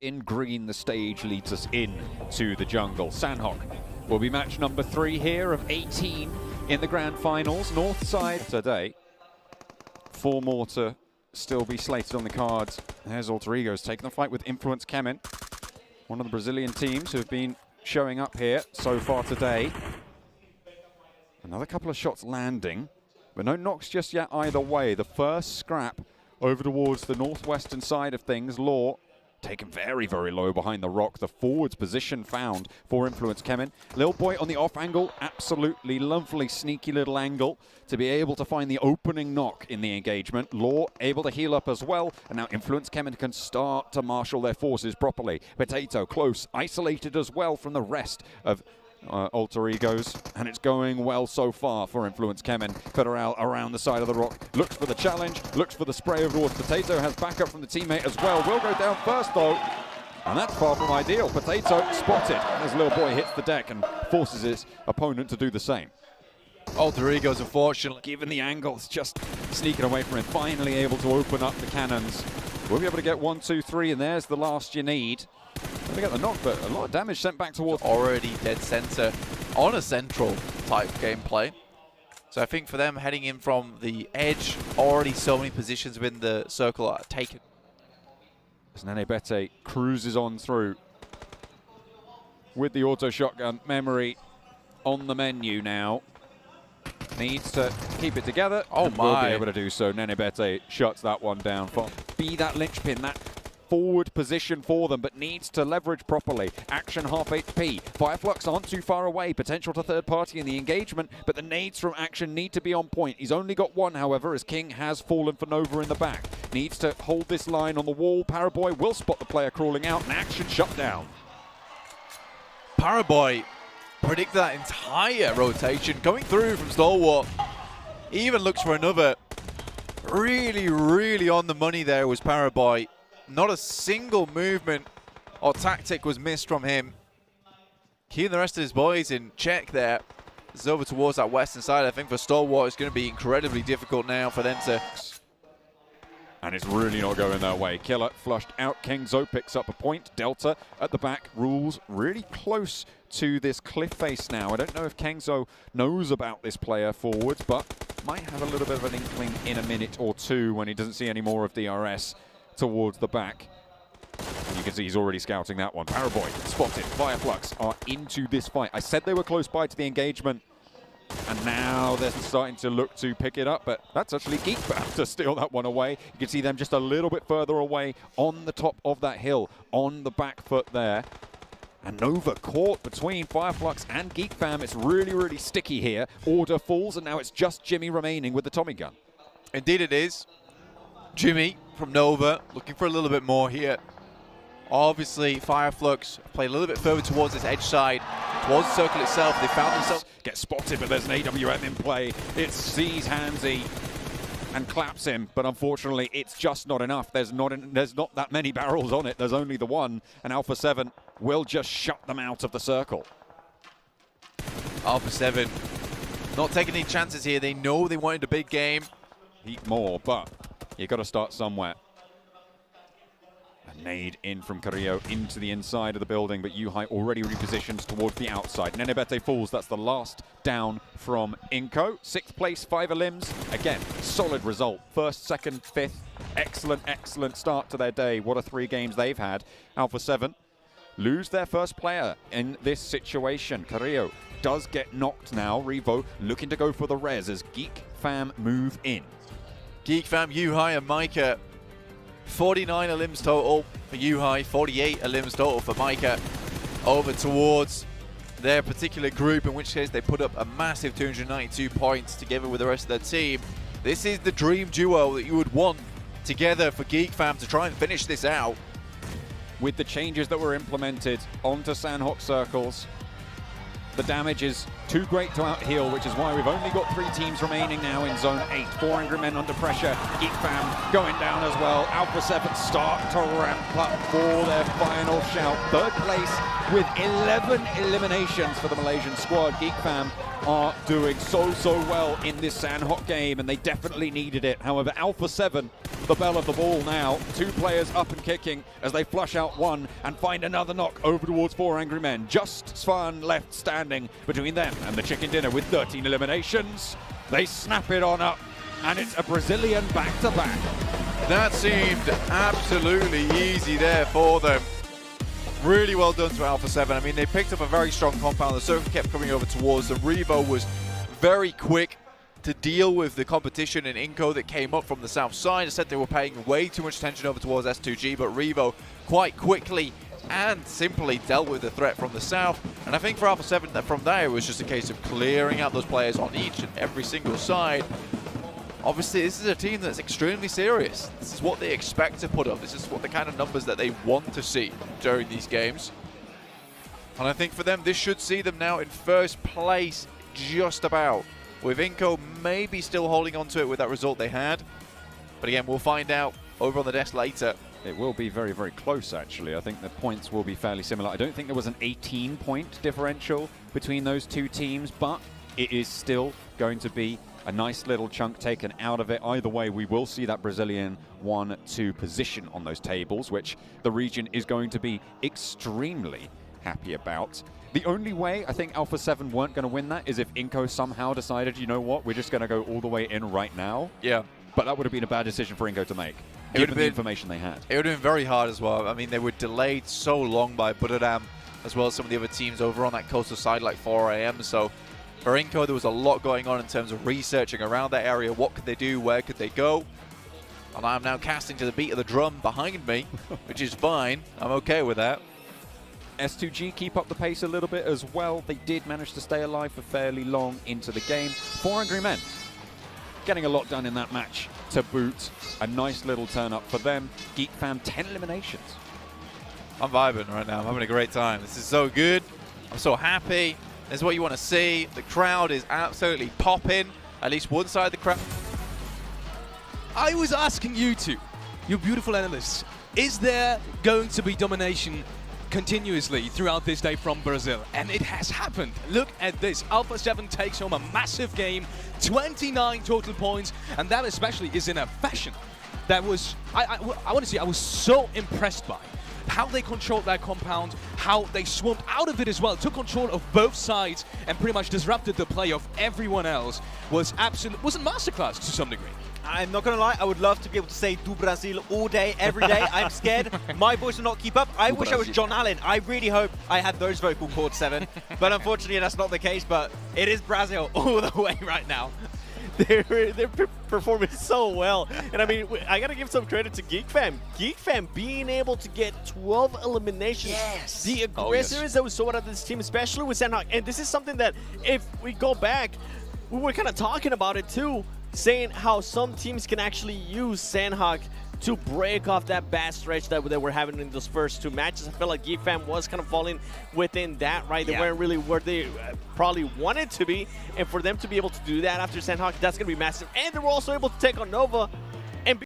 In green, the stage leads us in to the jungle. Sanhok will be match number 3 here of 18 in the Grand Finals. North side today. 4 more to still be slated on the cards. There's Alter Egos taking the fight with Influence Kemen, one of the Brazilian teams who have been showing up here so far today. Another couple of shots landing, but no knocks just yet either way. The first scrap over towards the northwestern side of things. Law taken very, very low behind the rock. The forwards position found for Influence Kemen. Lil Boy on the off angle, absolutely lovely, sneaky little angle to be able to find the opening knock in the engagement. Law able to heal up as well, and now Influence Kemen can start to marshal their forces properly. Potato close, isolated as well from the rest of Alter Egos, and it's going well so far for Influence Kemen. Federal around the side of the rock, looks for the challenge, looks for the spray over towards Potato, has backup from the teammate as well. Will go down first though, and that's far from ideal. Potato spotted as Lil Boy hits the deck and forces his opponent to do the same. Alter Egos, unfortunately, given the angles, just sneaking away from him, finally able to open up the cannons. We'll be able to get 1, 2, 3, and there's the last you need. Going to get the knock, but a lot of damage sent back towards. Already dead center on a central type gameplay. So I think for them heading in from the edge, already so many positions within the circle are taken. As Nenebete cruises on through with the auto shotgun. Memory on the menu now. Needs to keep it together. Oh and my. will be able to do so. Nenebete shuts that one down. Be that linchpin, that forward position for them, but needs to leverage properly. Action half HP. Fireflux aren't too far away. Potential to third party in the engagement, but the nades from Action need to be on point. He's only got one, however, as King has fallen for Nova in the back. Needs to hold this line on the wall. Paraboy will spot the player crawling out, and Action shut down. Paraboy predict that entire rotation coming through from Stalwart. He even looks for another. Really, really on the money there was Paraboy. Not a single movement or tactic was missed from him. Keeping the rest of his boys in check there. It's over towards that western side. I think for Stalwart it's going to be incredibly difficult now for them to... And it's really not going their way. Killer flushed out. Kengzo picks up a point. Delta at the back. Rules really close to this cliff face now. I don't know if Kengzo knows about this player forwards, but might have a little bit of an inkling in a minute or two when he doesn't see any more of DRS towards the back. And you can see he's already scouting that one. Paraboy spotted. Fireflux are into this fight. I said they were close by to the engagement, and now they're starting to look to pick it up, but that's actually Geekfam to steal that one away. You can see them just a little bit further away on the top of that hill, on the back foot there. And Nova caught between Fireflux and Geekfam. It's really, really sticky here. Order falls, and now it's just Jimmy remaining with the Tommy gun. Indeed it is. Jimmy from Nova looking for a little bit more here. Obviously, Fireflux played a little bit further towards this edge side, towards the circle itself. They found themselves... Get spotted, but there's an AWM in play. It sees Hansi and claps him, but unfortunately, it's just not enough. There's not that many barrels on it. There's only the one, and Alpha 7 will just shut them out of the circle. Alpha 7 not taking any chances here. They know they wanted a big game. Heat more, but you got to start somewhere. A nade in from Carrillo into the inside of the building, but Yuhai already repositions towards the outside. Nenebete falls. That's the last down from Inko. 6th place, 5 elims. Again, solid result. 1st, 2nd, 5th. Excellent, excellent start to their day. What a 3 games they've had. Alpha 7 lose their first player in this situation. Carrillo does get knocked now. Revo looking to go for the res as Geek Fam move in. Geek Fam, Yuhai and Micah. 49 elims total for Yuhai, 48 elims total for Micah. Over towards their particular group, in which case they put up a massive 292 points together with the rest of their team. This is the dream duo that you would want together for Geek Fam to try and finish this out. With the changes that were implemented onto Sanhok circles, the damage is too great to out-heal, which is why we've only got 3 teams remaining now in Zone 8. 4 Angry Men under pressure. Geek Fam going down as well. Alpha 7 start to ramp up for their final shout. 3rd place with 11 eliminations for the Malaysian squad. Geek Fam are doing so well in this Sanhok game, and they definitely needed it. However, Alpha 7, the bell of the ball now. 2 players up and kicking as they flush out 1 and find another knock over towards 4 Angry Men. Just Svan left standing between them and the chicken dinner with 13 eliminations. They snap it on up, and it's a Brazilian back-to-back. That seemed absolutely easy there for them. Really well done to Alpha 7. I mean, they picked up a very strong compound. The circle kept coming over towards them. Revo was very quick to deal with the competition in Inco that came up from the south side. Instead, they were paying way too much attention over towards S2G, but Revo quite quickly and simply dealt with the threat from the south. And I think for Alpha 7, that from there, it was just a case of clearing out those players on each and every single side. Obviously, this is a team that's extremely serious. This is what they expect to put up. This is what the kind of numbers that they want to see during these games. And I think for them, this should see them now in 1st place, just about. With Inco maybe still holding on to it with that result they had. But again, we'll find out over on the desk later. It will be very close, actually. I think the points will be fairly similar. I don't think there was an 18-point differential between those 2 teams, but it is still going to be a nice little chunk taken out of it. Either way, we will see that Brazilian 1-2 position on those tables, which the region is going to be extremely happy about. The only way I think Alpha 7 weren't going to win that is if Inco somehow decided, you know what, we're just going to go all the way in right now. Yeah. But that would have been a bad decision for Inco to make, given the information they had. It would have been very hard as well. I mean, they were delayed so long by Buddhadam, as well as some of the other teams over on that coastal side like 4 AM. So for Inco, there was a lot going on in terms of researching around that area. What could they do? Where could they go? And I'm now casting to the beat of the drum behind me, which is fine. I'm okay with that. S2G keep up the pace a little bit as well. They did manage to stay alive for fairly long into the game. 4 Angry Men getting a lot done in that match to boot. A nice little turn up for them. Geek Fam, 10 eliminations. I'm vibing right now. I'm having a great time. This is so good. I'm so happy. This is what you want to see. The crowd is absolutely popping. At least one side of the crowd. I was asking you two, you beautiful analysts, is there going to be domination continuously throughout this day from Brazil? And it has happened. Look at this. Alpha 7 takes home a massive game, 29 total points, and that especially is in a fashion that was, I want to say, I was so impressed by how they controlled that compound, how they swarmed out of it as well, took control of both sides and pretty much disrupted the play of everyone else. Was a masterclass to some degree. I'm not gonna lie, I would love to be able to say "Do Brazil" all day, every day. I'm scared my voice will not keep up. I wish I was John Allen. I really hope I had those vocal cords, 7. But unfortunately, that's not the case. But it is Brazil all the way right now. They're performing so well. And I mean, I gotta give some credit to Geek Fam. Geek Fam being able to get 12 eliminations. Yes. The aggressiveness that we saw out of this team, especially with Sanhok. And this is something that, if we go back, we were kind of talking about it too, saying how some teams can actually use Sanhok to break off that bad stretch that they were having in those first 2 matches. I feel like Geek Fam was kind of falling within that, right? They weren't really where they probably wanted to be. And for them to be able to do that after Sanhok, that's going to be massive. And they were also able to take on Nova